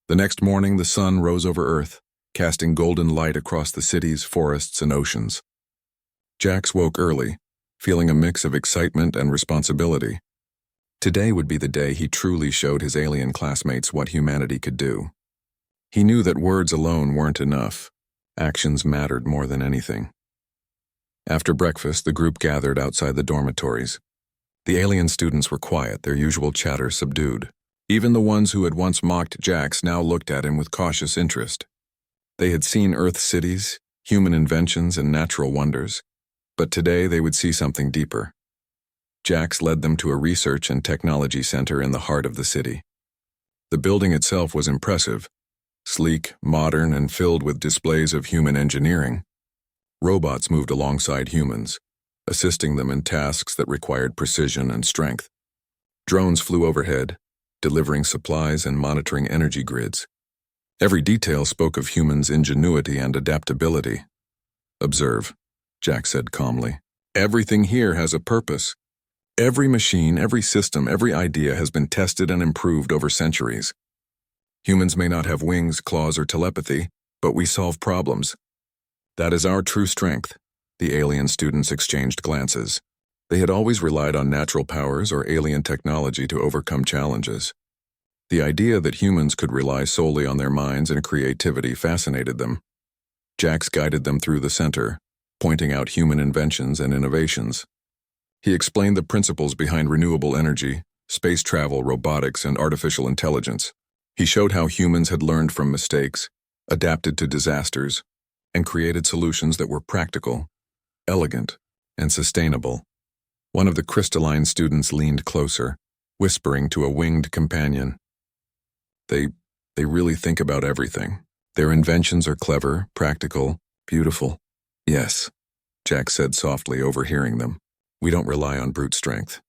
The next morning, the sun rose over Earth, casting golden light across the cities, forests, and oceans. Jax woke early, feeling a mix of excitement and responsibility. Today would be the day he truly showed his alien classmates what humanity could do. He knew that words alone weren't enough. Actions mattered more than anything. After breakfast, the group gathered outside the dormitories. The alien students were quiet, their usual chatter subdued. Even the ones who had once mocked Jax now looked at him with cautious interest. They had seen Earth cities, human inventions, and natural wonders, but today they would see something deeper. Jax led them to a research and technology center in the heart of the city. The building itself was impressive, sleek, modern, and filled with displays of human engineering. Robots moved alongside humans, assisting them in tasks that required precision and strength. Drones flew overhead, delivering supplies and monitoring energy grids. Every detail spoke of humans' ingenuity and adaptability. "Observe," Jack said calmly. "Everything here has a purpose. Every machine, every system, every idea has been tested and improved over centuries. Humans may not have wings, claws, or telepathy, but we solve problems. That is our true strength." The alien students exchanged glances. They had always relied on natural powers or alien technology to overcome challenges. The idea that humans could rely solely on their minds and creativity fascinated them. Jax guided them through the center, pointing out human inventions and innovations. He explained the principles behind renewable energy, space travel, robotics, and artificial intelligence. He showed how humans had learned from mistakes, adapted to disasters, and created solutions that were practical, elegant, and sustainable. One of the crystalline students leaned closer, whispering to a winged companion. They really think about everything. Their inventions are clever, practical, beautiful." "Yes," Jack said softly, overhearing them. "We don't rely on brute strength.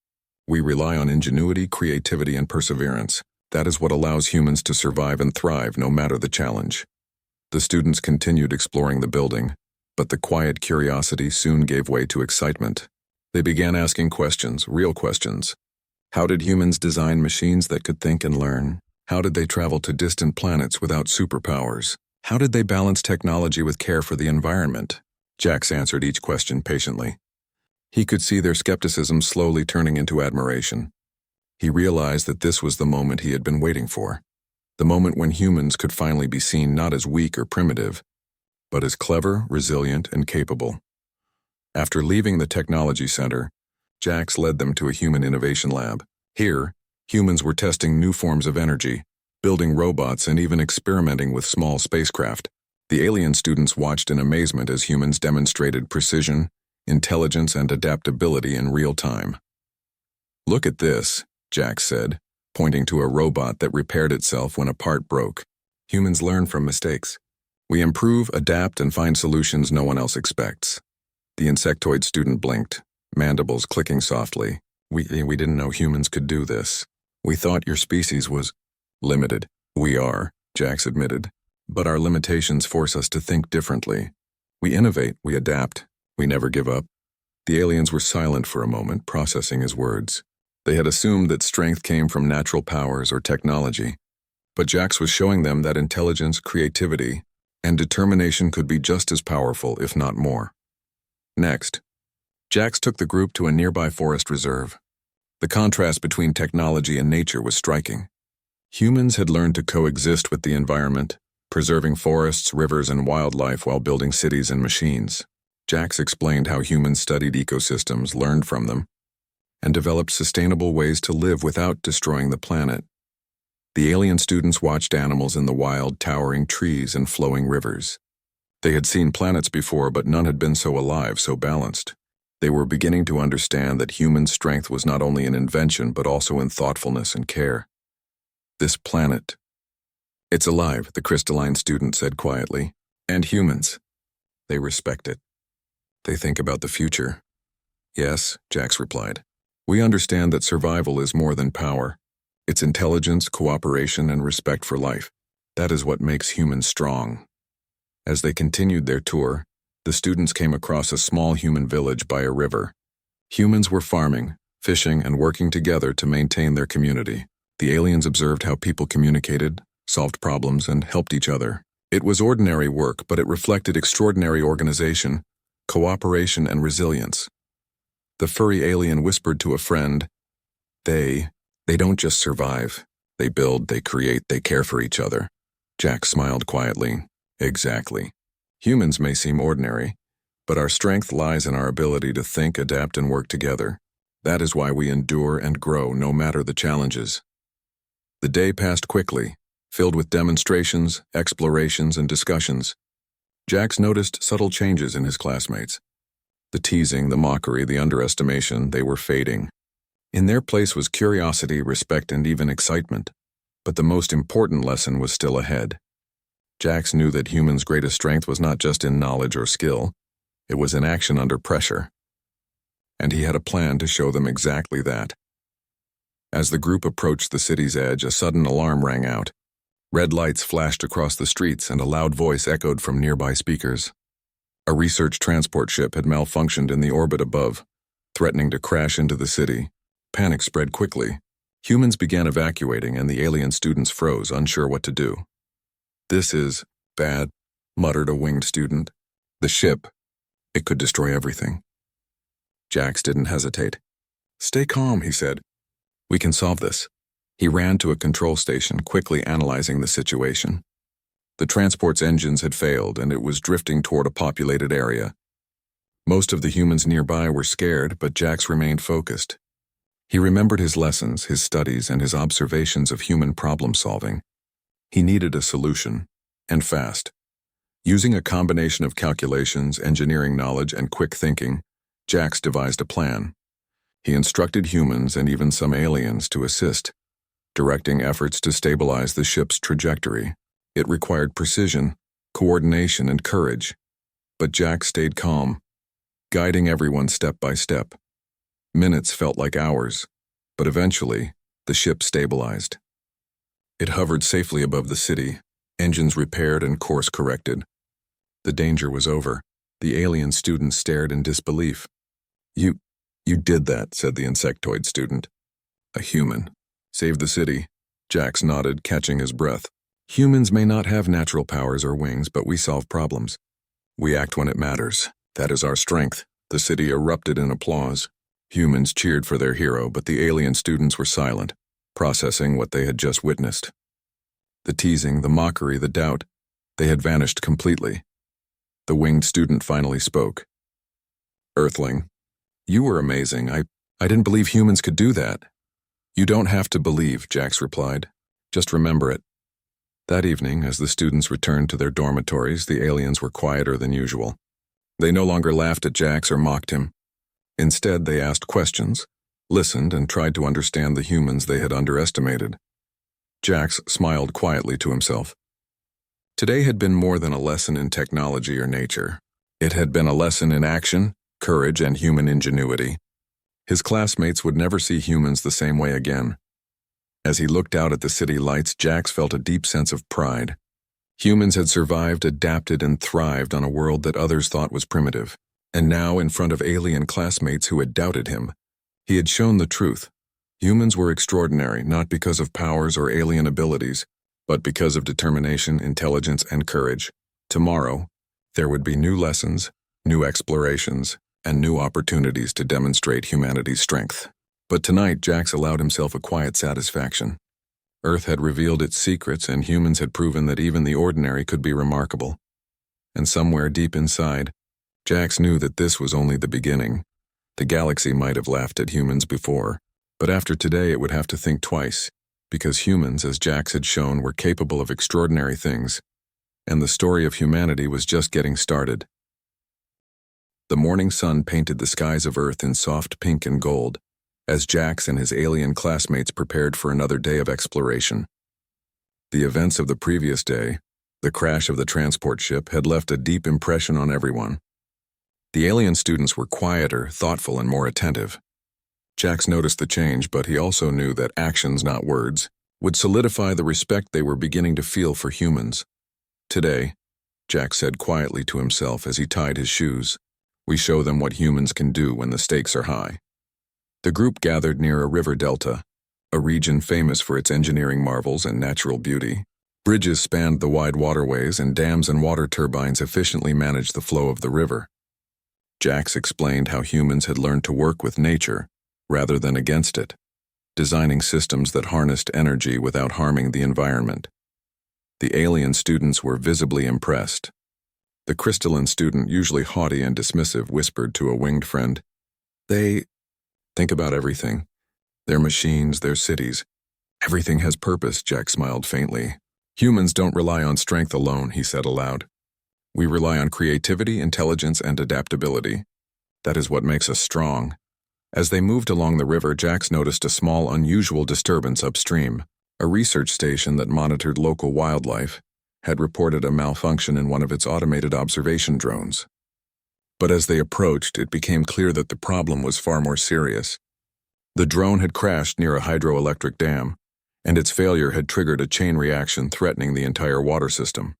We rely on ingenuity, creativity, and perseverance. That is what allows humans to survive and thrive no matter the challenge." The students continued exploring the building, but the quiet curiosity soon gave way to excitement. They began asking questions, real questions. How did humans design machines that could think and learn? How did they travel to distant planets without superpowers? How did they balance technology with care for the environment? Jax answered each question patiently. He could see their skepticism slowly turning into admiration. He realized that this was the moment he had been waiting for. The moment when humans could finally be seen not as weak or primitive, but as clever, resilient, and capable. After leaving the technology center, Jax led them to a human innovation lab. Here, humans were testing new forms of energy, building robots, and even experimenting with small spacecraft. The alien students watched in amazement as humans demonstrated precision, intelligence, and adaptability in real time. "Look at this," Jax said, pointing to a robot that repaired itself when a part broke. "Humans learn from mistakes. We improve, adapt, and find solutions no one else expects." The insectoid student blinked, mandibles clicking softly. We didn't know humans could do this. We thought your species was limited." "We are," Jax admitted, "but our limitations force us to think differently. We innovate, we adapt, we never give up." The aliens were silent for a moment, processing his words. They had assumed that strength came from natural powers or technology, but Jax was showing them that intelligence, creativity, and determination could be just as powerful, if not more. Next, Jax took the group to a nearby forest reserve. The contrast between technology and nature was striking. Humans had learned to coexist with the environment, preserving forests, rivers, and wildlife while building cities and machines. Jax explained how humans studied ecosystems, learned from them, and developed sustainable ways to live without destroying the planet. The alien students watched animals in the wild, towering trees and flowing rivers. They had seen planets before, but none had been so alive, so balanced. They were beginning to understand that human strength was not only in invention, but also in thoughtfulness and care. "This planet, it's alive," the crystalline student said quietly. "And humans. They respect it. They think about the future." "Yes," Jax replied. "We understand that survival is more than power. It's intelligence, cooperation, and respect for life. That is what makes humans strong." As they continued their tour, the students came across a small human village by a river. Humans were farming, fishing, and working together to maintain their community. The aliens observed how people communicated, solved problems, and helped each other. It was ordinary work, but it reflected extraordinary organization, cooperation, and resilience. The furry alien whispered to a friend, They don't just survive. They build, they create, they care for each other. Jack smiled quietly. Exactly. Humans may seem ordinary, but our strength lies in our ability to think, adapt, and work together. That is why we endure and grow no matter the challenges. The day passed quickly, filled with demonstrations, explorations, and discussions. Jax noticed subtle changes in his classmates. The teasing, the mockery, the underestimation, they were fading. In their place was curiosity, respect, and even excitement. But the most important lesson was still ahead. Jax knew that humans' greatest strength was not just in knowledge or skill, it was in action under pressure. And he had a plan to show them exactly that. As the group approached the city's edge, a sudden alarm rang out. Red lights flashed across the streets, and a loud voice echoed from nearby speakers. A research transport ship had malfunctioned in the orbit above, threatening to crash into the city. Panic spread quickly. Humans began evacuating, and the alien students froze, unsure what to do. "This is bad," muttered a winged student. "The ship, it could destroy everything." Jax didn't hesitate. "Stay calm," he said. "We can solve this." He ran to a control station, quickly analyzing the situation. The transport's engines had failed, and it was drifting toward a populated area. Most of the humans nearby were scared, but Jax remained focused. He remembered his lessons, his studies, and his observations of human problem-solving. He needed a solution, and fast. Using a combination of calculations, engineering knowledge, and quick thinking, Jax devised a plan. He instructed humans and even some aliens to assist, directing efforts to stabilize the ship's trajectory. It required precision, coordination, and courage. But Jax stayed calm, guiding everyone step by step. Minutes felt like hours, but eventually, the ship stabilized. It hovered safely above the city, engines repaired and course corrected. The danger was over. The alien student stared in disbelief. You did that," said the insectoid student. "A human. Saved the city." Jax nodded, catching his breath. "Humans may not have natural powers or wings, but we solve problems. We act when it matters. That is our strength." The city erupted in applause. Humans cheered for their hero, but the alien students were silent, processing what they had just witnessed. The teasing, the mockery, the doubt, they had vanished completely. The winged student finally spoke. "Earthling, you were amazing. I didn't believe humans could do that." "You don't have to believe," Jax replied. "Just remember it." That evening, as the students returned to their dormitories, the aliens were quieter than usual. They no longer laughed at Jax or mocked him. Instead, they asked questions, listened, and tried to understand the humans they had underestimated. Jax smiled quietly to himself. Today had been more than a lesson in technology or nature. It had been a lesson in action, courage, and human ingenuity. His classmates would never see humans the same way again. As he looked out at the city lights, Jax felt a deep sense of pride. Humans had survived, adapted, and thrived on a world that others thought was primitive. And now, in front of alien classmates who had doubted him, he had shown the truth. Humans were extraordinary, not because of powers or alien abilities, but because of determination, intelligence, and courage. Tomorrow, there would be new lessons, new explorations, and new opportunities to demonstrate humanity's strength. But tonight, Jax allowed himself a quiet satisfaction. Earth had revealed its secrets, and humans had proven that even the ordinary could be remarkable. And somewhere deep inside, Jax knew that this was only the beginning. The galaxy might have laughed at humans before, but after today it would have to think twice, because humans, as Jax had shown, were capable of extraordinary things, and the story of humanity was just getting started. The morning sun painted the skies of Earth in soft pink and gold, as Jax and his alien classmates prepared for another day of exploration. The events of the previous day, the crash of the transport ship, had left a deep impression on everyone. The alien students were quieter, thoughtful, and more attentive. Jax noticed the change, but he also knew that actions, not words, would solidify the respect they were beginning to feel for humans. "Today," Jax said quietly to himself as he tied his shoes, "we show them what humans can do when the stakes are high." The group gathered near a river delta, a region famous for its engineering marvels and natural beauty. Bridges spanned the wide waterways, and dams and water turbines efficiently managed the flow of the river. Jax explained how humans had learned to work with nature rather than against it, designing systems that harnessed energy without harming the environment. The alien students were visibly impressed. The crystalline student, usually haughty and dismissive, whispered to a winged friend, "They think about everything. Their machines, their cities. Everything has purpose," Jack smiled faintly. "Humans don't rely on strength alone," he said aloud. "We rely on creativity, intelligence, and adaptability. That is what makes us strong." As they moved along the river, Jax noticed a small, unusual disturbance upstream. A research station that monitored local wildlife had reported a malfunction in one of its automated observation drones. But as they approached, it became clear that the problem was far more serious. The drone had crashed near a hydroelectric dam, and its failure had triggered a chain reaction threatening the entire water system.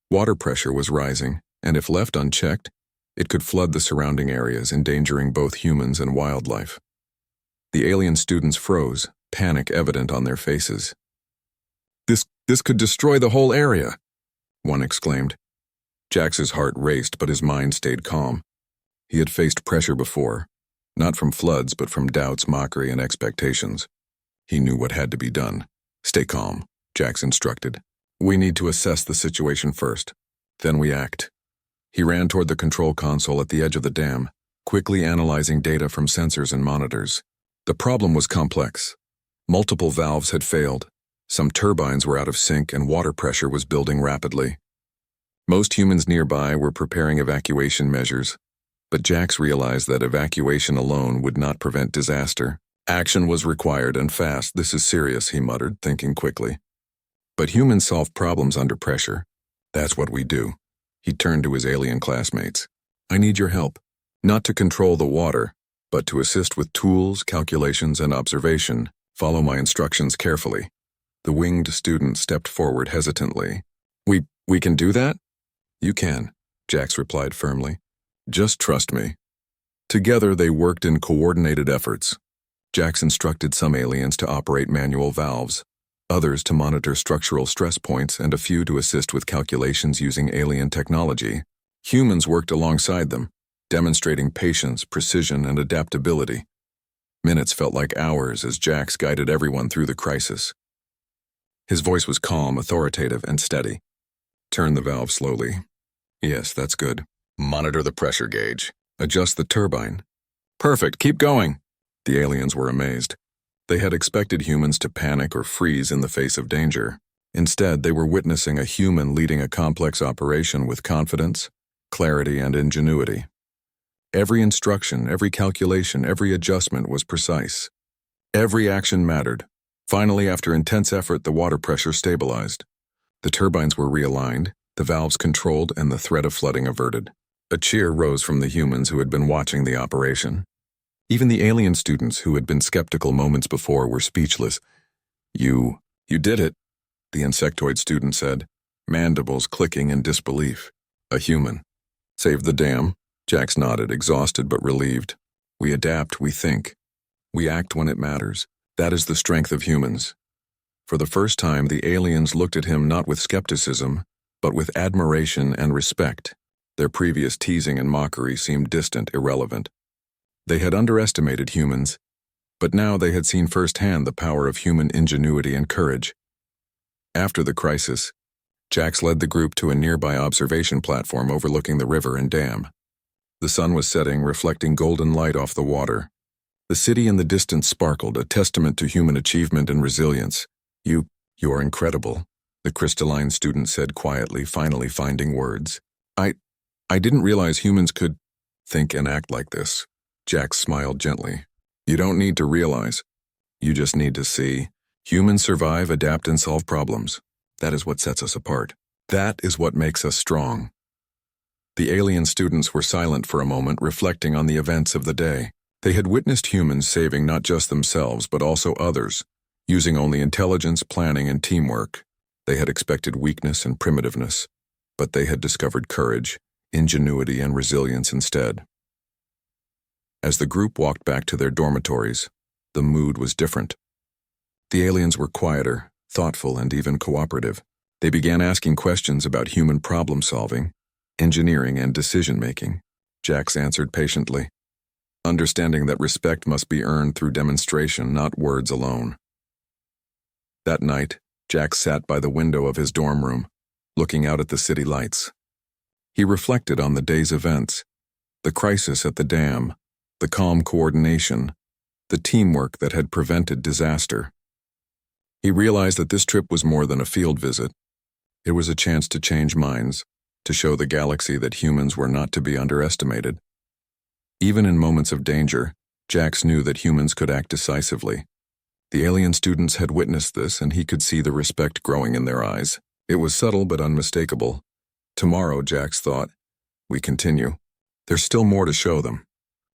Water pressure was rising, and if left unchecked, it could flood the surrounding areas, endangering both humans and wildlife. The alien students froze, panic evident on their faces. This could destroy the whole area," one exclaimed. Jax's heart raced, but his mind stayed calm. He had faced pressure before, not from floods, but from doubts, mockery, and expectations. He knew what had to be done. "Stay calm," Jax instructed. "We need to assess the situation first. Then we act." He ran toward the control console at the edge of the dam, quickly analyzing data from sensors and monitors. The problem was complex. Multiple valves had failed, some turbines were out of sync, and water pressure was building rapidly. Most humans nearby were preparing evacuation measures, but Jax realized that evacuation alone would not prevent disaster. "Action was required, and fast. This is serious," he muttered, thinking quickly. "But humans solve problems under pressure. That's what we do." He turned to his alien classmates. "I need your help, not to control the water, but to assist with tools, calculations, and observation. Follow my instructions carefully." The winged student stepped forward hesitantly. We can do that?" "You can," Jax replied firmly. "Just trust me." Together they worked in coordinated efforts. Jax instructed some aliens to operate manual valves, others to monitor structural stress points, and a few to assist with calculations using alien technology. Humans worked alongside them, demonstrating patience, precision, and adaptability. Minutes felt like hours as Jax guided everyone through the crisis. His voice was calm, authoritative, and steady. "Turn the valve slowly. Yes, that's good. Monitor the pressure gauge. Adjust the turbine. Perfect, keep going." The aliens were amazed. They had expected humans to panic or freeze in the face of danger. Instead, they were witnessing a human leading a complex operation with confidence, clarity, and ingenuity. Every instruction, every calculation, every adjustment was precise. Every action mattered. Finally, after intense effort, the water pressure stabilized. The turbines were realigned, the valves controlled, and the threat of flooding averted. A cheer rose from the humans who had been watching the operation. Even the alien students who had been skeptical moments before were speechless. You did it," the insectoid student said, mandibles clicking in disbelief. "A human. Saved the dam." Jax nodded, exhausted but relieved. "We adapt, we think. We act when it matters. That is the strength of humans." For the first time, the aliens looked at him not with skepticism, but with admiration and respect. Their previous teasing and mockery seemed distant, irrelevant. They had underestimated humans, but now they had seen firsthand the power of human ingenuity and courage. After the crisis, Jax led the group to a nearby observation platform overlooking the river and dam. The sun was setting, reflecting golden light off the water. The city in the distance sparkled, a testament to human achievement and resilience. You are incredible," the crystalline student said quietly, finally finding words. I didn't realize humans could think and act like this." Jax smiled gently. "You don't need to realize. You just need to see. Humans survive, adapt, and solve problems. That is what sets us apart. That is what makes us strong." The alien students were silent for a moment, reflecting on the events of the day. They had witnessed humans saving not just themselves, but also others, using only intelligence, planning, and teamwork. They had expected weakness and primitiveness, but they had discovered courage, ingenuity, and resilience instead. As the group walked back to their dormitories, the mood was different. The aliens were quieter, thoughtful, and even cooperative. They began asking questions about human problem-solving, engineering, and decision-making. Jax answered patiently, understanding that respect must be earned through demonstration, not words alone. That night, Jax sat by the window of his dorm room, looking out at the city lights. He reflected on the day's events, the crisis at the dam, the calm coordination, the teamwork that had prevented disaster. He realized that this trip was more than a field visit. It was a chance to change minds, to show the galaxy that humans were not to be underestimated. Even in moments of danger, Jax knew that humans could act decisively. The alien students had witnessed this, and he could see the respect growing in their eyes. It was subtle but unmistakable. Tomorrow, Jax thought, we continue. There's still more to show them.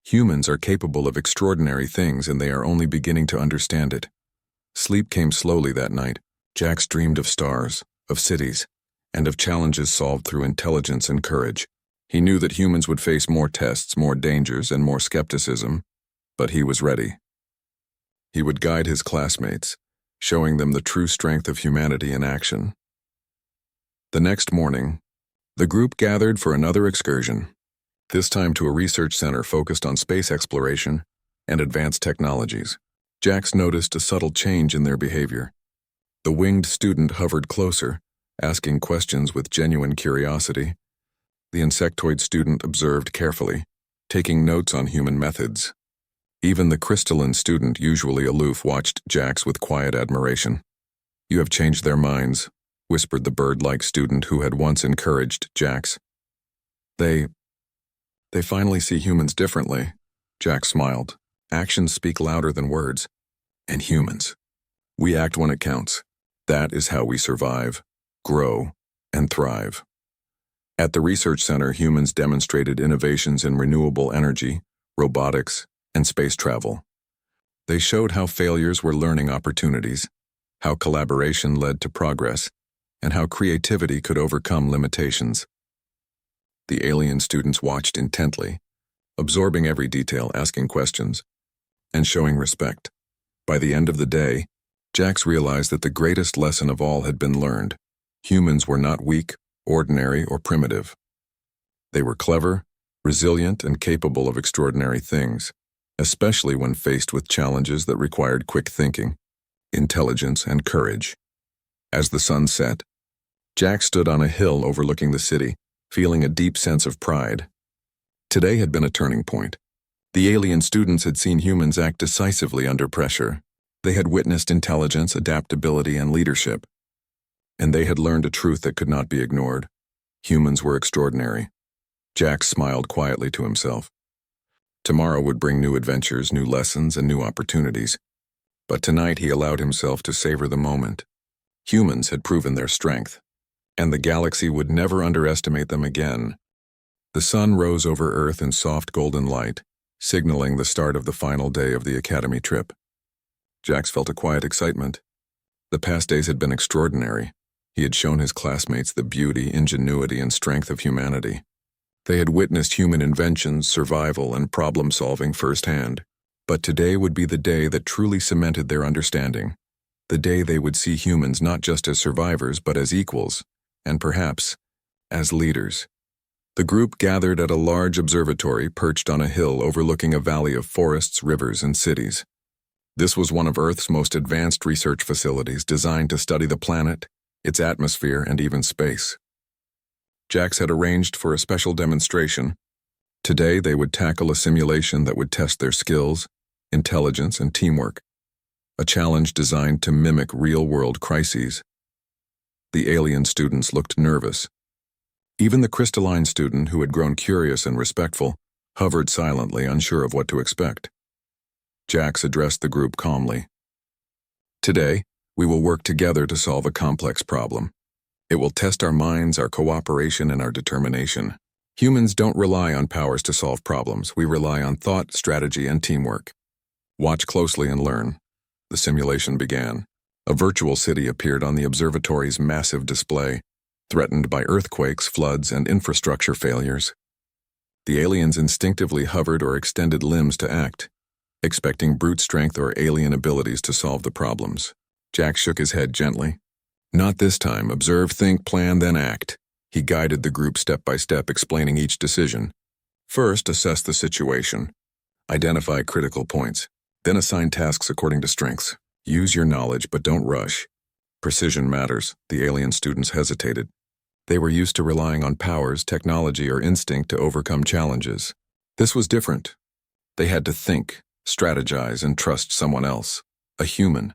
Humans are capable of extraordinary things, and they are only beginning to understand it. Sleep came slowly that night. Jax dreamed of stars, of cities, and of challenges solved through intelligence and courage. He knew that humans would face more tests, more dangers, and more skepticism, but he was ready. He would guide his classmates, showing them the true strength of humanity in action. The next morning, the group gathered for another excursion, this time to a research center focused on space exploration and advanced technologies. Jax noticed a subtle change in their behavior. The winged student hovered closer, asking questions with genuine curiosity. The insectoid student observed carefully, taking notes on human methods. Even the crystalline student, usually aloof, watched Jax with quiet admiration. "You have changed their minds," whispered the bird-like student who had once encouraged Jax. They finally see humans differently," Jax smiled. "Actions speak louder than words. And humans. We act when it counts. That is how we survive, grow, and thrive." At the research center, humans demonstrated innovations in renewable energy, robotics, and space travel. They showed how failures were learning opportunities, how collaboration led to progress, and how creativity could overcome limitations. The alien students watched intently, absorbing every detail, asking questions, and showing respect. By the end of the day, Jax realized that the greatest lesson of all had been learned. Humans were not weak, ordinary, or primitive. They were clever, resilient, and capable of extraordinary things, especially when faced with challenges that required quick thinking, intelligence, and courage. As the sun set, Jax stood on a hill overlooking the city, feeling a deep sense of pride. Today had been a turning point. The alien students had seen humans act decisively under pressure. They had witnessed intelligence, adaptability, and leadership. And they had learned a truth that could not be ignored. Humans were extraordinary. Jax smiled quietly to himself. Tomorrow would bring new adventures, new lessons, and new opportunities. But tonight he allowed himself to savor the moment. Humans had proven their strength, and the galaxy would never underestimate them again. The sun rose over Earth in soft golden light, signaling the start of the final day of the Academy trip. Jax felt a quiet excitement. The past days had been extraordinary. He had shown his classmates the beauty, ingenuity, and strength of humanity. They had witnessed human inventions, survival, and problem-solving firsthand. But today would be the day that truly cemented their understanding. The day they would see humans not just as survivors, but as equals, and perhaps as leaders. The group gathered at a large observatory perched on a hill overlooking a valley of forests, rivers, and cities. This was one of Earth's most advanced research facilities designed to study the planet, its atmosphere, and even space. Jax had arranged for a special demonstration. Today they would tackle a simulation that would test their skills, intelligence, and teamwork. A challenge designed to mimic real-world crises. The alien students looked nervous. Even the crystalline student, who had grown curious and respectful, hovered silently, unsure of what to expect. Jax addressed the group calmly. "Today, we will work together to solve a complex problem. It will test our minds, our cooperation, and our determination. Humans don't rely on powers to solve problems. We rely on thought, strategy, and teamwork. Watch closely and learn." The simulation began. A virtual city appeared on the observatory's massive display, threatened by earthquakes, floods, and infrastructure failures. The aliens instinctively hovered or extended limbs to act, expecting brute strength or alien abilities to solve the problems. Jax shook his head gently. Not this time. Observe, think, plan, then act. He guided the group step by step, explaining each decision. First, assess the situation. Identify critical points. Then assign tasks according to strengths. Use your knowledge, but don't rush. Precision matters. The alien students hesitated. They were used to relying on powers, technology, or instinct to overcome challenges. This was different. They had to think, strategize, and trust someone else, a human.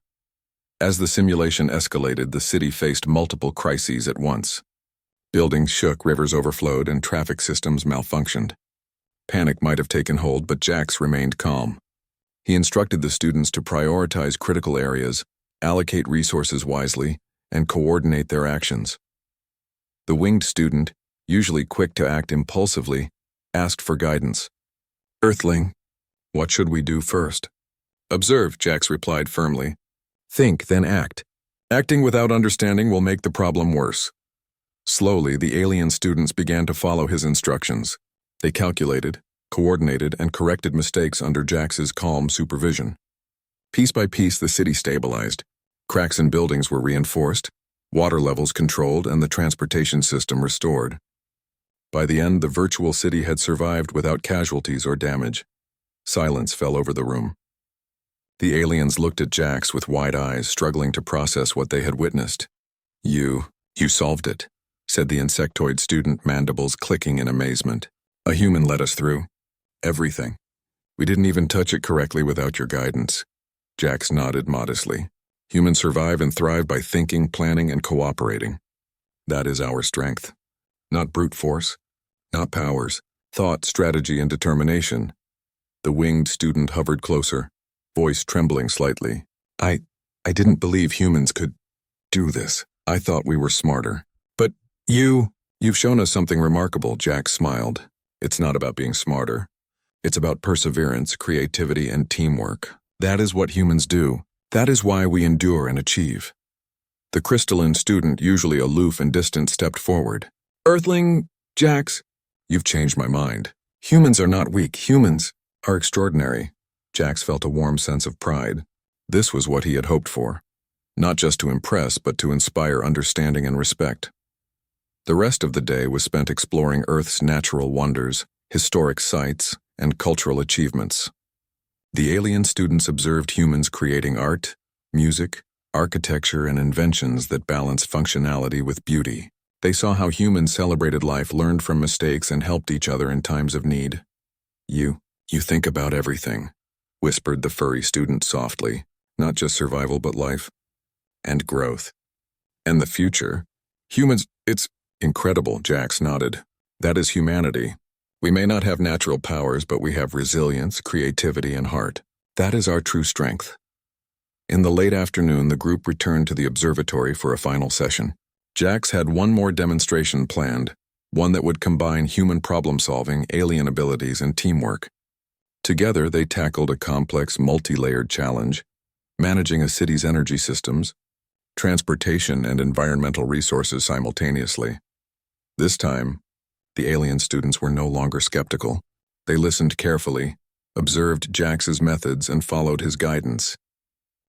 As the simulation escalated, the city faced multiple crises at once. Buildings shook, rivers overflowed, and traffic systems malfunctioned. Panic might have taken hold, but Jax remained calm. He instructed the students to prioritize critical areas, allocate resources wisely, and coordinate their actions. The winged student, usually quick to act impulsively, asked for guidance. "Earthling, what should we do first?" "Observe," Jax replied firmly. "Think, then act. Acting without understanding will make the problem worse." Slowly, the alien students began to follow his instructions. They calculated, coordinated, and corrected mistakes under Jax's calm supervision. Piece by piece, the city stabilized. Cracks in buildings were reinforced, water levels controlled, and the transportation system restored. By the end, the virtual city had survived without casualties or damage. Silence fell over the room. The aliens looked at Jax with wide eyes, struggling to process what they had witnessed. You solved it," said the insectoid student, mandibles clicking in amazement. "A human let us through. Everything. We didn't even touch it correctly without your guidance." Jax nodded modestly. "Humans survive and thrive by thinking, planning, and cooperating. That is our strength. Not brute force, not powers, thought, strategy, and determination." The winged student hovered closer, voice trembling slightly. I didn't believe humans could do this. I thought we were smarter. But you've shown us something remarkable," Jax smiled. "It's not about being smarter. It's about perseverance, creativity, and teamwork. That is what humans do. That is why we endure and achieve." The crystalline student, usually aloof and distant, stepped forward. "Earthling, Jax, you've changed my mind. Humans are not weak. Humans are extraordinary." Jax felt a warm sense of pride. This was what he had hoped for. Not just to impress, but to inspire understanding and respect. The rest of the day was spent exploring Earth's natural wonders, historic sites, and cultural achievements. The alien students observed humans creating art, music, architecture, and inventions that balanced functionality with beauty. They saw how humans celebrated life, learned from mistakes, and helped each other in times of need. You think about everything," whispered the furry student softly. "Not just survival, but life. And growth. And the future. Humans, it's incredible," Jax nodded. "That is humanity. We may not have natural powers, but we have resilience, creativity, and heart. That is our true strength." In the late afternoon, the group returned to the observatory for a final session. Jax had one more demonstration planned, one that would combine human problem-solving, alien abilities, and teamwork. Together, they tackled a complex, multi-layered challenge, managing a city's energy systems, transportation, and environmental resources simultaneously. This time, the alien students were no longer skeptical. They listened carefully, observed Jax's methods, and followed his guidance.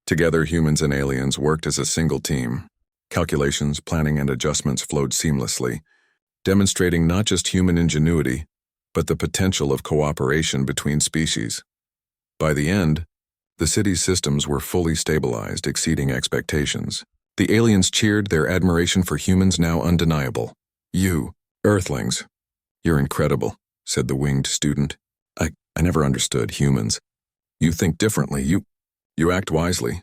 Together, humans and aliens worked as a single team. Calculations, planning, and adjustments flowed seamlessly, demonstrating not just human ingenuity, but the potential of cooperation between species. By the end, the city's systems were fully stabilized, exceeding expectations. The aliens cheered, their admiration for humans now undeniable. "You, Earthlings, you're incredible," said the winged student. I never understood humans. You think differently. You act wisely."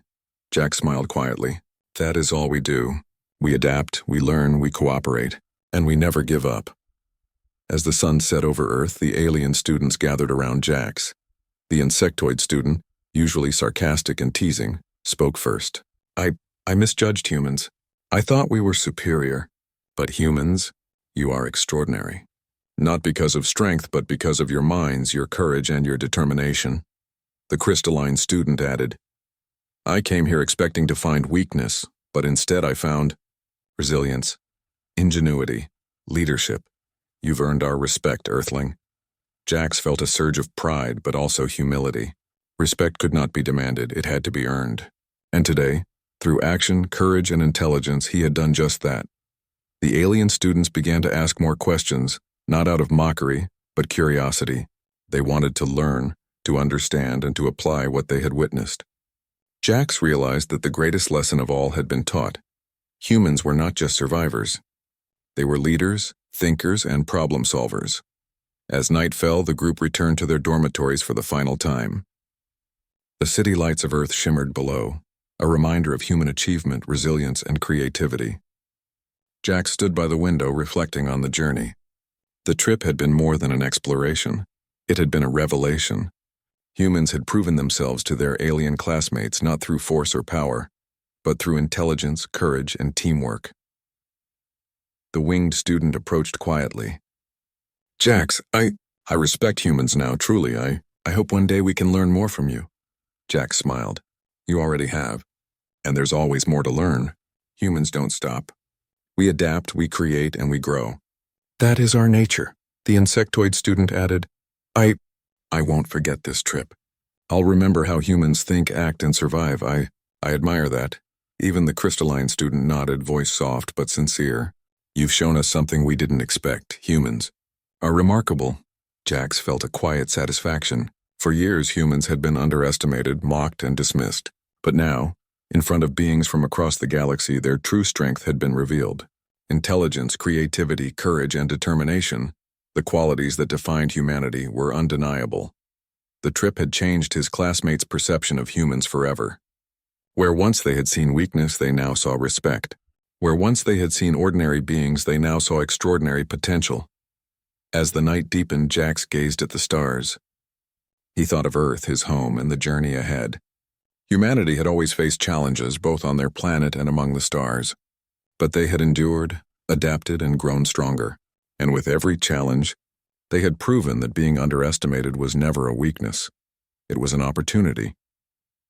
Jax smiled quietly. "That is all we do. We adapt, we learn, we cooperate, and we never give up." As the sun set over Earth, the alien students gathered around Jax. The insectoid student, usually sarcastic and teasing, spoke first. I misjudged humans. I thought we were superior. But humans, you are extraordinary. Not because of strength, but because of your minds, your courage, and your determination." The crystalline student added, "I came here expecting to find weakness, but instead I found resilience, ingenuity, leadership. You've earned our respect, Earthling." Jax felt a surge of pride, but also humility. Respect could not be demanded, it had to be earned. And today, Through action, courage, and intelligence, he had done just that. The alien students began to ask more questions, not out of mockery, but curiosity. They wanted to learn, to understand, and to apply what they had witnessed. Jax realized that the greatest lesson of all had been taught. Humans were not just survivors. They were leaders, thinkers, and problem solvers. As night fell, the group returned to their dormitories for the final time. The city lights of Earth shimmered below, a reminder of human achievement, resilience, and creativity. Jax stood by the window reflecting on the journey. The trip had been more than an exploration. It had been a revelation. Humans had proven themselves to their alien classmates not through force or power, but through intelligence, courage, and teamwork. The winged student approached quietly. "Jax, I respect humans now, truly. I hope one day we can learn more from you." Jax smiled. "You already have. And there's always more to learn. Humans don't stop. We adapt, we create, and we grow. That is our nature," the insectoid student added. I won't forget this trip. I'll remember how humans think, act, and survive. I admire that." Even the crystalline student nodded, voice soft but sincere. "You've shown us something we didn't expect. Humans are remarkable." Jax felt a quiet satisfaction. For years, humans had been underestimated, mocked, and dismissed. But now, in front of beings from across the galaxy, their true strength had been revealed. Intelligence, creativity, courage, and determination, the qualities that defined humanity, were undeniable. The trip had changed his classmates' perception of humans forever. Where once they had seen weakness, they now saw respect. Where once they had seen ordinary beings, they now saw extraordinary potential. As the night deepened, Jax gazed at the stars. He thought of Earth, his home, and the journey ahead. Humanity had always faced challenges, both on their planet and among the stars. But they had endured, adapted, and grown stronger. And with every challenge, they had proven that being underestimated was never a weakness. It was an opportunity.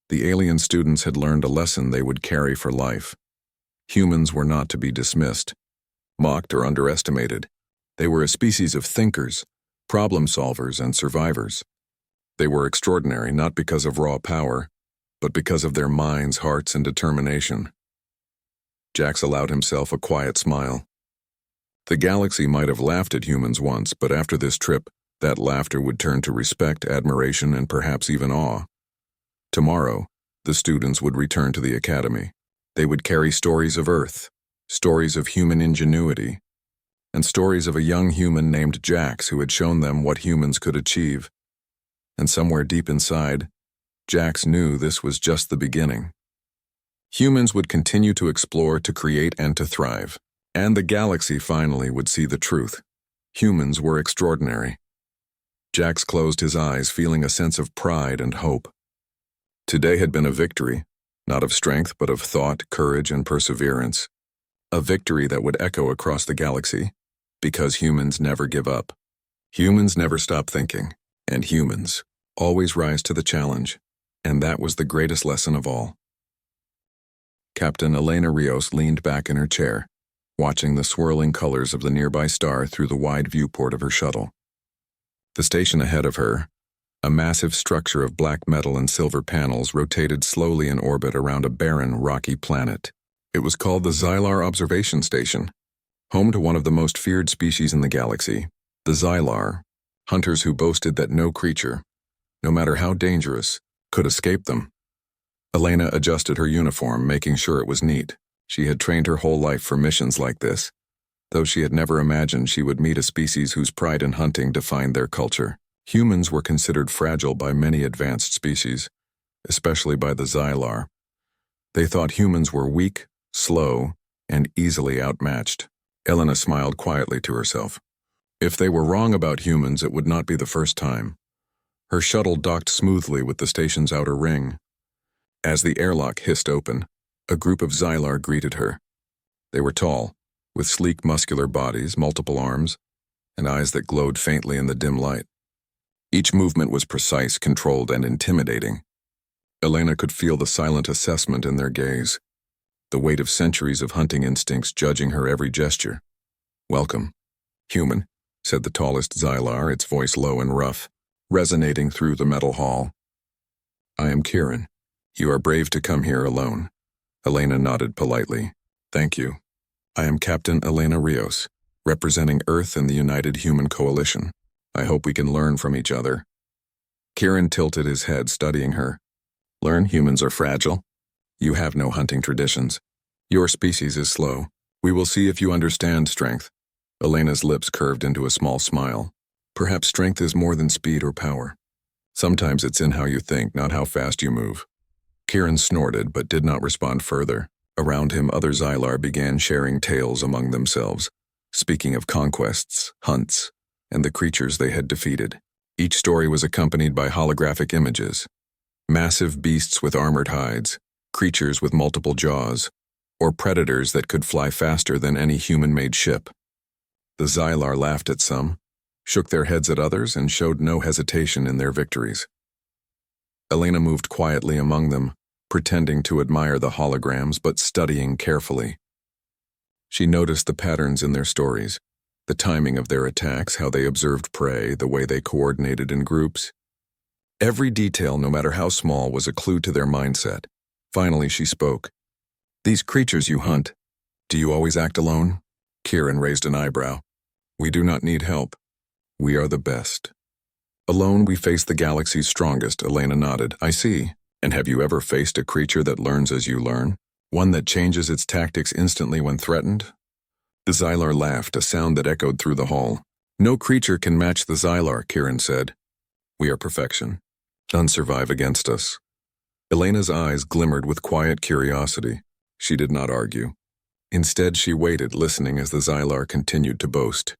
The alien students had learned a lesson they would carry for life. Humans were not to be dismissed, mocked, or underestimated. They were a species of thinkers, problem solvers, and survivors. They were extraordinary not because of raw power, but because of their minds, hearts, and determination. Jax allowed himself a quiet smile. The galaxy might have laughed at humans once, but after this trip, that laughter would turn to respect, admiration, and perhaps even awe. Tomorrow, the students would return to the academy. They would carry stories of Earth, stories of human ingenuity, and stories of a young human named Jax who had shown them what humans could achieve. And somewhere deep inside, Jax knew this was just the beginning. Humans would continue to explore, to create, and to thrive. And the galaxy finally would see the truth. Humans were extraordinary. Jax closed his eyes, feeling a sense of pride and hope. Today had been a victory, not of strength, but of thought, courage, and perseverance. A victory that would echo across the galaxy, because humans never give up. Humans never stop thinking, and humans always rise to the challenge, and that was the greatest lesson of all. Captain Elena Rios leaned back in her chair, watching the swirling colors of the nearby star through the wide viewport of her shuttle. The station ahead of her, a massive structure of black metal and silver panels, rotated slowly in orbit around a barren, rocky planet. It was called the Xylar Observation Station, home to one of the most feared species in the galaxy, the Xylar, hunters who boasted that no creature, no matter how dangerous, could escape them. Elena adjusted her uniform, making sure it was neat. She had trained her whole life for missions like this, though she had never imagined she would meet a species whose pride in hunting defined their culture. Humans were considered fragile by many advanced species, especially by the Xylar. They thought humans were weak, slow, and easily outmatched. Elena smiled quietly to herself. If they were wrong about humans, it would not be the first time. Her shuttle docked smoothly with the station's outer ring. As the airlock hissed open, a group of Xylar greeted her. They were tall, with sleek muscular bodies, multiple arms, and eyes that glowed faintly in the dim light. Each movement was precise, controlled, and intimidating. Elena could feel the silent assessment in their gaze, the weight of centuries of hunting instincts judging her every gesture. "Welcome, human," said the tallest Xylar, its voice low and rough, resonating through the metal hall. "I am Kieran. You are brave to come here alone. Elena nodded politely. Thank you. I am Captain Elena Rios, representing Earth and the United Human Coalition. I hope we can learn from each other. Kieran tilted his head, studying her. Learn humans are fragile. You have no hunting traditions. Your species is slow. We will see if you understand strength. Elena's lips curved into a small smile. Perhaps strength is more than speed or power. Sometimes it's in how you think, not how fast you move. Kieran snorted but did not respond further. Around him, other Xylar began sharing tales among themselves, speaking of conquests, hunts, and the creatures they had defeated. Each story was accompanied by holographic images. Massive beasts with armored hides, creatures with multiple jaws, or predators that could fly faster than any human-made ship. The Xylar laughed at some, shook their heads at others, and showed no hesitation in their victories. Elena moved quietly among them, pretending to admire the holograms but studying carefully. She noticed the patterns in their stories, the timing of their attacks, how they observed prey, the way they coordinated in groups. Every detail, no matter how small, was a clue to their mindset. Finally, she spoke. These creatures you hunt, do you always act alone? Kieran raised an eyebrow. We do not need help. We are the best. Alone we face the galaxy's strongest, Elena nodded. I see. And have you ever faced a creature that learns as you learn? One that changes its tactics instantly when threatened? The Xylar laughed, a sound that echoed through the hall. No creature can match the Xylar, Kieran said. We are perfection. None survive against us. Elena's eyes glimmered with quiet curiosity. She did not argue. Instead, she waited, listening as the Xylar continued to boast.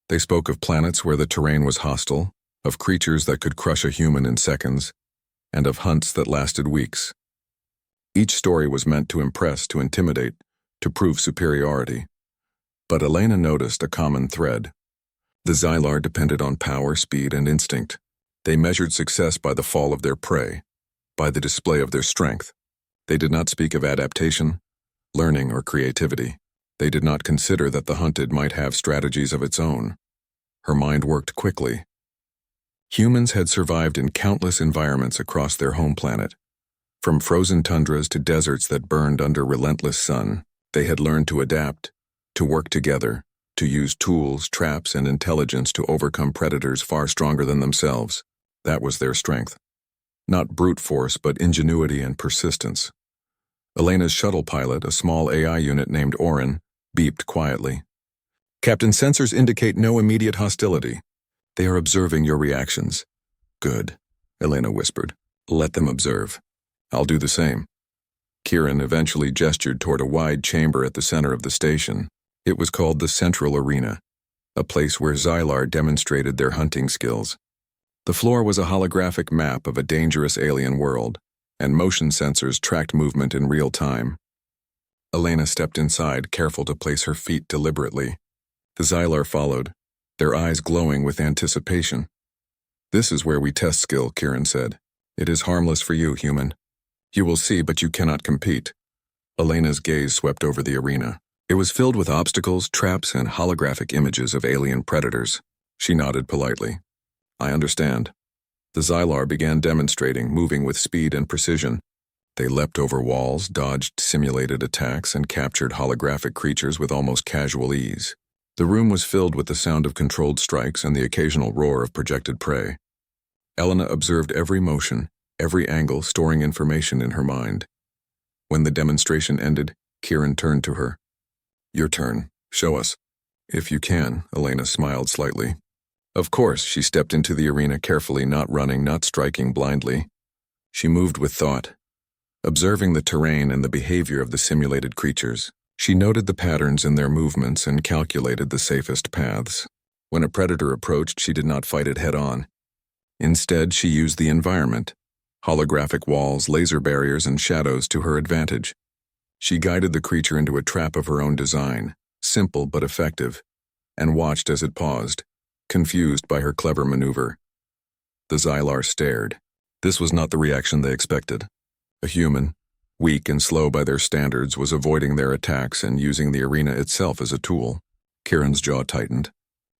They spoke of planets where the terrain was hostile, of creatures that could crush a human in seconds, and of hunts that lasted weeks. Each story was meant to impress, to intimidate, to prove superiority. But Elena noticed a common thread. The Xylar depended on power, speed, and instinct. They measured success by the fall of their prey, by the display of their strength. They did not speak of adaptation, learning, or creativity. They did not consider that the hunted might have strategies of its own. Her mind worked quickly. Humans had survived in countless environments across their home planet. From frozen tundras to deserts that burned under relentless sun, they had learned to adapt, to work together, to use tools, traps, and intelligence to overcome predators far stronger than themselves. That was their strength. Not brute force, but ingenuity and persistence. Elena's shuttle pilot, a small AI unit named Orrin, beeped quietly. Captain, sensors indicate no immediate hostility. They are observing your reactions. Good, Elena whispered. Let them observe. I'll do the same. Kieran eventually gestured toward a wide chamber at the center of the station. It was called the Central Arena, a place where Xylar demonstrated their hunting skills. The floor was a holographic map of a dangerous alien world, and motion sensors tracked movement in real time. Elena stepped inside, careful to place her feet deliberately. The Xylar followed, their eyes glowing with anticipation. This is where we test skill, Kieran said. It is harmless for you, human. You will see, but you cannot compete. Elena's gaze swept over the arena. It was filled with obstacles, traps, and holographic images of alien predators. She nodded politely. I understand. The Xylar began demonstrating, moving with speed and precision. They leapt over walls, dodged simulated attacks, and captured holographic creatures with almost casual ease. The room was filled with the sound of controlled strikes and the occasional roar of projected prey. Elena observed every motion, every angle, storing information in her mind. When the demonstration ended, Kieran turned to her. Your turn. Show us. If you can, Elena smiled slightly. Of course, she stepped into the arena carefully, not running, not striking blindly. She moved with thought, observing the terrain and the behavior of the simulated creatures. She noted the patterns in their movements and calculated the safest paths. When a predator approached, she did not fight it head-on. Instead, she used the environment, holographic walls, laser barriers, and shadows to her advantage. She guided the creature into a trap of her own design, simple but effective, and watched as it paused, confused by her clever maneuver. The Xylar stared. This was not the reaction they expected. A human, weak and slow by their standards, was avoiding their attacks and using the arena itself as a tool. Kieran's jaw tightened.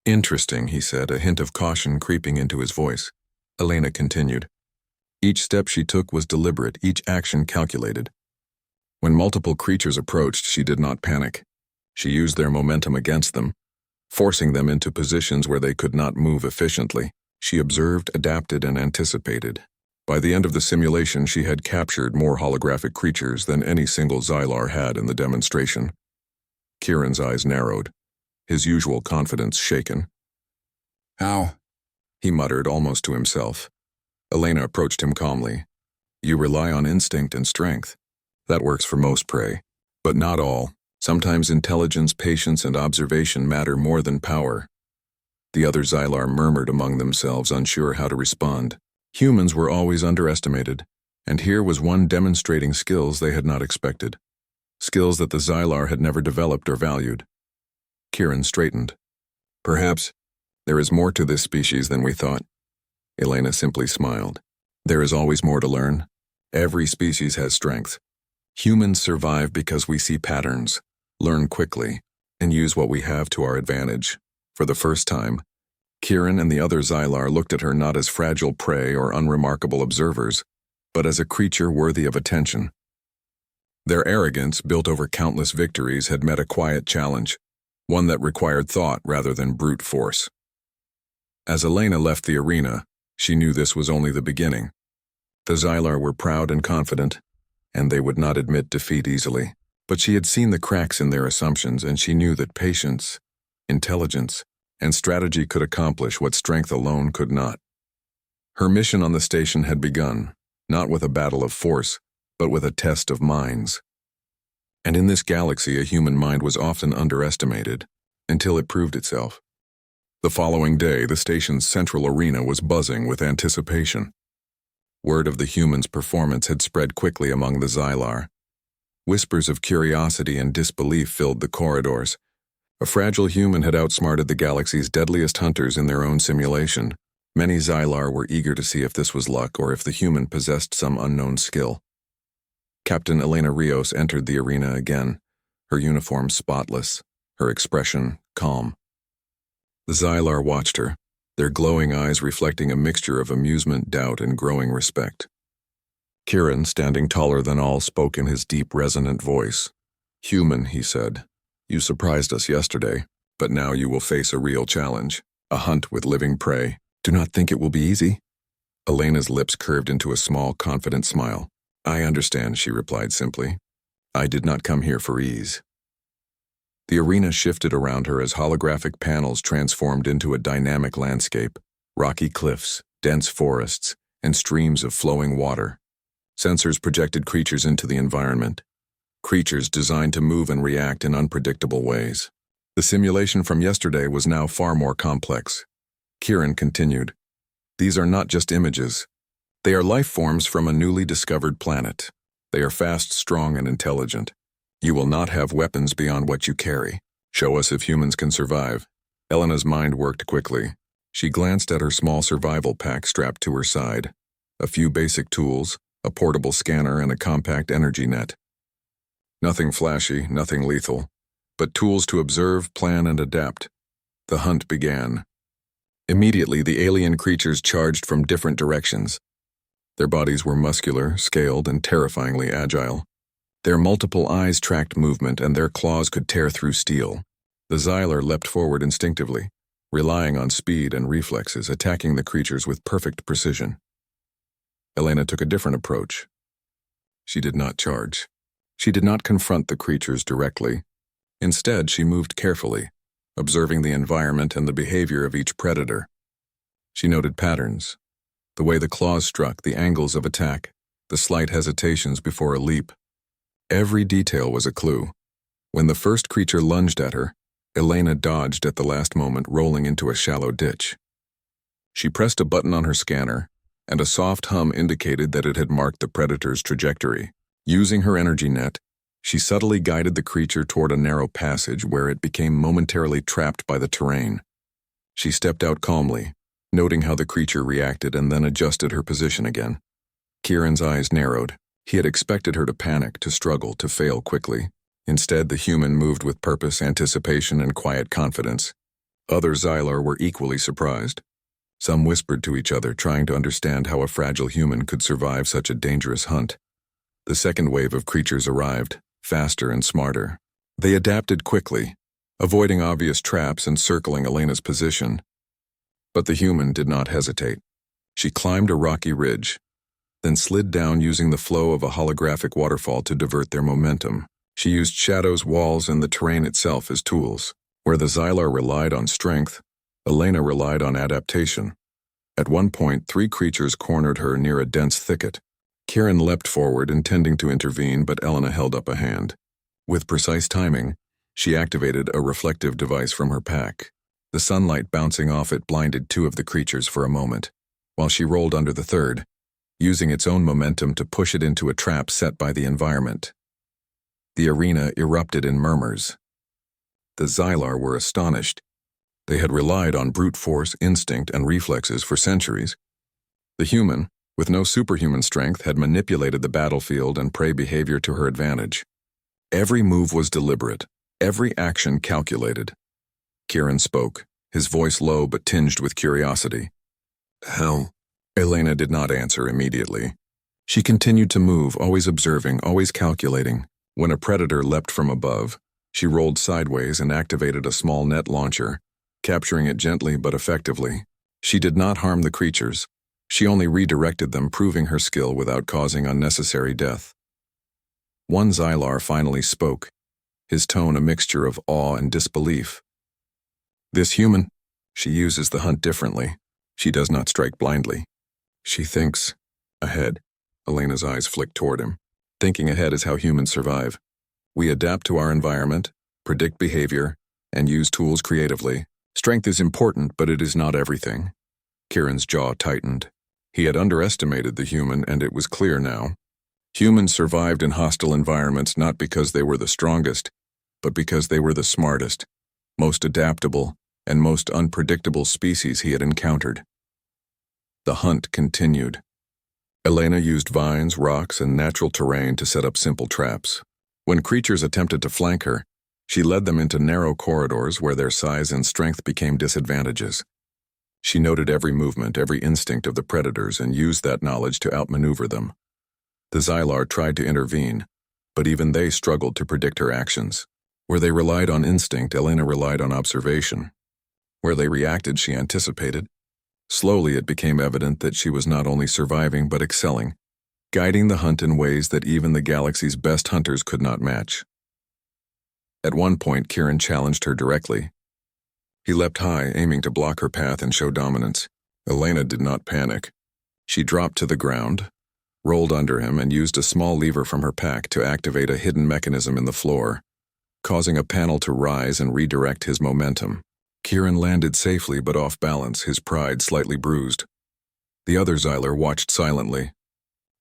Interesting, he said, a hint of caution creeping into his voice. Elena continued. Each step she took was deliberate, each action calculated. When multiple creatures approached, she did not panic. She used their momentum against them, forcing them into positions where they could not move efficiently. She observed, adapted, and anticipated. By the end of the simulation, she had captured more holographic creatures than any single Xylar had in the demonstration. Kieran's eyes narrowed, his usual confidence shaken. How? He muttered almost to himself. Elena approached him calmly. You rely on instinct and strength. That works for most prey, but not all. Sometimes intelligence, patience, and observation matter more than power. The other Xylar murmured among themselves, unsure how to respond. Humans were always underestimated, and here was one demonstrating skills they had not expected. Skills that the Xylar had never developed or valued. Kieran straightened. Perhaps there is more to this species than we thought. Elena simply smiled. There is always more to learn. Every species has strength. Humans survive because we see patterns, learn quickly, and use what we have to our advantage. For the first time, Kieran and the other Xylar looked at her not as fragile prey or unremarkable observers, but as a creature worthy of attention. Their arrogance, built over countless victories, had met a quiet challenge, one that required thought rather than brute force. As Elena left the arena, she knew this was only the beginning. The Xylar were proud and confident, and they would not admit defeat easily. But she had seen the cracks in their assumptions, and she knew that patience, intelligence, and strategy could accomplish what strength alone could not. Her mission on the station had begun, not with a battle of force, but with a test of minds. And in this galaxy, a human mind was often underestimated, until it proved itself. The following day, the station's central arena was buzzing with anticipation. Word of the humans' performance had spread quickly among the Xylar. Whispers of curiosity and disbelief filled the corridors. A fragile human had outsmarted the galaxy's deadliest hunters in their own simulation. Many Xylar were eager to see if this was luck or if the human possessed some unknown skill. Captain Elena Rios entered the arena again, her uniform spotless, her expression calm. The Xylar watched her, their glowing eyes reflecting a mixture of amusement, doubt, and growing respect. Kieran, standing taller than all, spoke in his deep, resonant voice. Human, he said, you surprised us yesterday, but now you will face a real challenge, a hunt with living prey. Do not think it will be easy. Elena's lips curved into a small, confident smile. I understand, she replied simply. I did not come here for ease. The arena shifted around her as holographic panels transformed into a dynamic landscape, rocky cliffs, dense forests, and streams of flowing water. Sensors projected creatures into the environment, creatures designed to move and react in unpredictable ways. The simulation from yesterday was now far more complex. Kieran continued, These are not just images. They are life forms from a newly discovered planet. They are fast, strong, and intelligent. You will not have weapons beyond what you carry. Show us if humans can survive. Elena's mind worked quickly. She glanced at her small survival pack strapped to her side. A few basic tools, a portable scanner, and a compact energy net. Nothing flashy, nothing lethal, but tools to observe, plan, and adapt. The hunt began. Immediately, the alien creatures charged from different directions. Their bodies were muscular, scaled, and terrifyingly agile. Their multiple eyes tracked movement, and their claws could tear through steel. The Xylar leapt forward instinctively, relying on speed and reflexes, attacking the creatures with perfect precision. Elena took a different approach. She did not charge. She did not confront the creatures directly. Instead, she moved carefully, observing the environment and the behavior of each predator. She noted patterns, the way the claws struck, the angles of attack, the slight hesitations before a leap. Every detail was a clue. When the first creature lunged at her, Elena dodged at the last moment, rolling into a shallow ditch. She pressed a button on her scanner, and a soft hum indicated that it had marked the predator's trajectory. Using her energy net, she subtly guided the creature toward a narrow passage where it became momentarily trapped by the terrain. She stepped out calmly, noting how the creature reacted, and then adjusted her position again. Kieran's eyes narrowed. He had expected her to panic, to struggle, to fail quickly. Instead, the human moved with purpose, anticipation, and quiet confidence. Other Xylar were equally surprised. Some whispered to each other, trying to understand how a fragile human could survive such a dangerous hunt. The second wave of creatures arrived, faster and smarter. They adapted quickly, avoiding obvious traps and circling Elena's position. But the human did not hesitate. She climbed a rocky ridge, then slid down using the flow of a holographic waterfall to divert their momentum. She used shadows, walls, and the terrain itself as tools. Where the Xylar relied on strength, Elena relied on adaptation. At one point, 3 creatures cornered her near a dense thicket. Kieran leapt forward, intending to intervene, but Elena held up a hand. With precise timing, she activated a reflective device from her pack. The sunlight bouncing off it blinded 2 of the creatures for a moment, while she rolled under the third, using its own momentum to push it into a trap set by the environment. The arena erupted in murmurs. The Xylar were astonished. They had relied on brute force, instinct, and reflexes for centuries. The human, with no superhuman strength, had manipulated the battlefield and prey behavior to her advantage. Every move was deliberate, every action calculated. Kieran spoke, his voice low but tinged with curiosity. "How?" Elena did not answer immediately. She continued to move, always observing, always calculating. When a predator leapt from above, she rolled sideways and activated a small net launcher, capturing it gently but effectively. She did not harm the creatures. She only redirected them, proving her skill without causing unnecessary death. One Xylar finally spoke, his tone a mixture of awe and disbelief. "This human, she uses the hunt differently. She does not strike blindly. She thinks ahead." Elena's eyes flicked toward him. "Thinking ahead is how humans survive. We adapt to our environment, predict behavior, and use tools creatively. Strength is important, but it is not everything." Kieran's jaw tightened. He had underestimated the human, and it was clear now. Humans survived in hostile environments not because they were the strongest, but because they were the smartest, most adaptable, and most unpredictable species he had encountered. The hunt continued. Elena used vines, rocks, and natural terrain to set up simple traps. When creatures attempted to flank her, she led them into narrow corridors where their size and strength became disadvantages. She noted every movement, every instinct of the predators, and used that knowledge to outmaneuver them. The Xylar tried to intervene, but even they struggled to predict her actions. Where they relied on instinct, Elena relied on observation. Where they reacted, she anticipated. Slowly it became evident that she was not only surviving but excelling, guiding the hunt in ways that even the galaxy's best hunters could not match. At one point, Kieran challenged her directly. He leapt high, aiming to block her path and show dominance. Elena did not panic. She dropped to the ground, rolled under him, and used a small lever from her pack to activate a hidden mechanism in the floor, causing a panel to rise and redirect his momentum. Kieran landed safely but off balance, his pride slightly bruised. The other Xylar watched silently.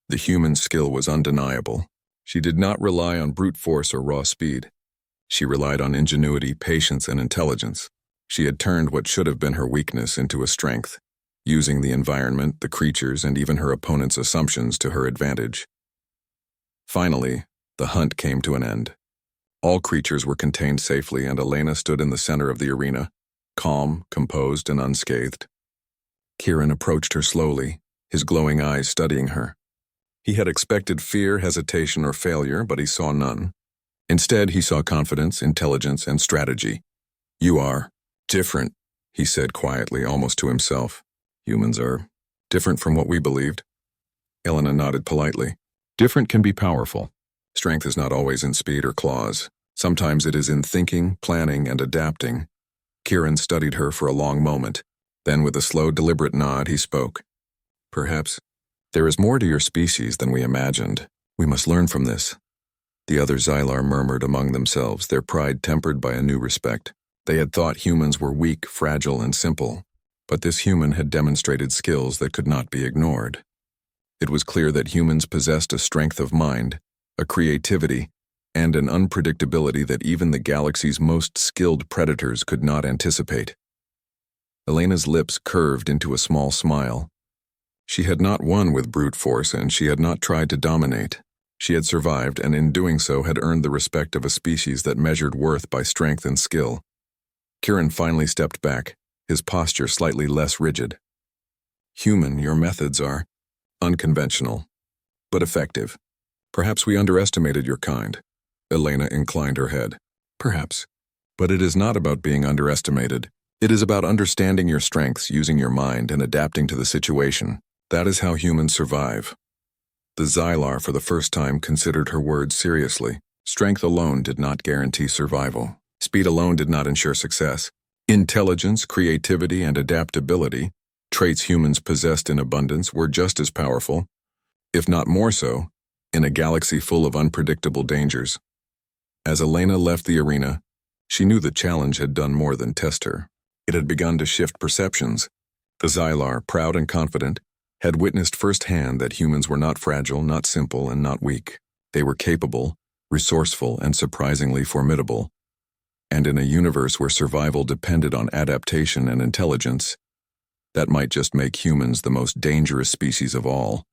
The human's skill was undeniable. She did not rely on brute force or raw speed. She relied on ingenuity, patience, and intelligence. She had turned what should have been her weakness into a strength, using the environment, the creatures, and even her opponent's assumptions to her advantage. Finally, the hunt came to an end. All creatures were contained safely, and Elena stood in the center of the arena, calm, composed, and unscathed. Kieran approached her slowly, his glowing eyes studying her. He had expected fear, hesitation, or failure, but he saw none. Instead, he saw confidence, intelligence, and strategy. "You are different," he said quietly, almost to himself. "Humans are different from what we believed." Elena nodded politely. "Different can be powerful. Strength is not always in speed or claws. Sometimes it is in thinking, planning, and adapting." Kieran studied her for a long moment. Then with a slow, deliberate nod, he spoke. "Perhaps there is more to your species than we imagined. We must learn from this." The other Xylar murmured among themselves, their pride tempered by a new respect. They had thought humans were weak, fragile, and simple, but this human had demonstrated skills that could not be ignored. It was clear that humans possessed a strength of mind, a creativity, and an unpredictability that even the galaxy's most skilled predators could not anticipate. Elena's lips curved into a small smile. She had not won with brute force, and she had not tried to dominate. She had survived, and in doing so had earned the respect of a species that measured worth by strength and skill. Kieran finally stepped back, his posture slightly less rigid. "Human, your methods are unconventional, but effective. Perhaps we underestimated your kind. Elena inclined her head. Perhaps. But it is not about being underestimated. It is about understanding your strengths, using your mind, and adapting to the situation. That is how humans survive. The Xylar for the first time considered her words seriously. Strength alone did not guarantee survival. Speed alone did not ensure success. Intelligence, creativity, and adaptability, traits humans possessed in abundance, were just as powerful, if not more so, in a galaxy full of unpredictable dangers. As Elena left the arena, she knew the challenge had done more than test her. It had begun to shift perceptions. The Xylar, proud and confident, had witnessed firsthand that humans were not fragile, not simple, and not weak. They were capable, resourceful, and surprisingly formidable. And in a universe where survival depended on adaptation and intelligence, that might just make humans the most dangerous species of all.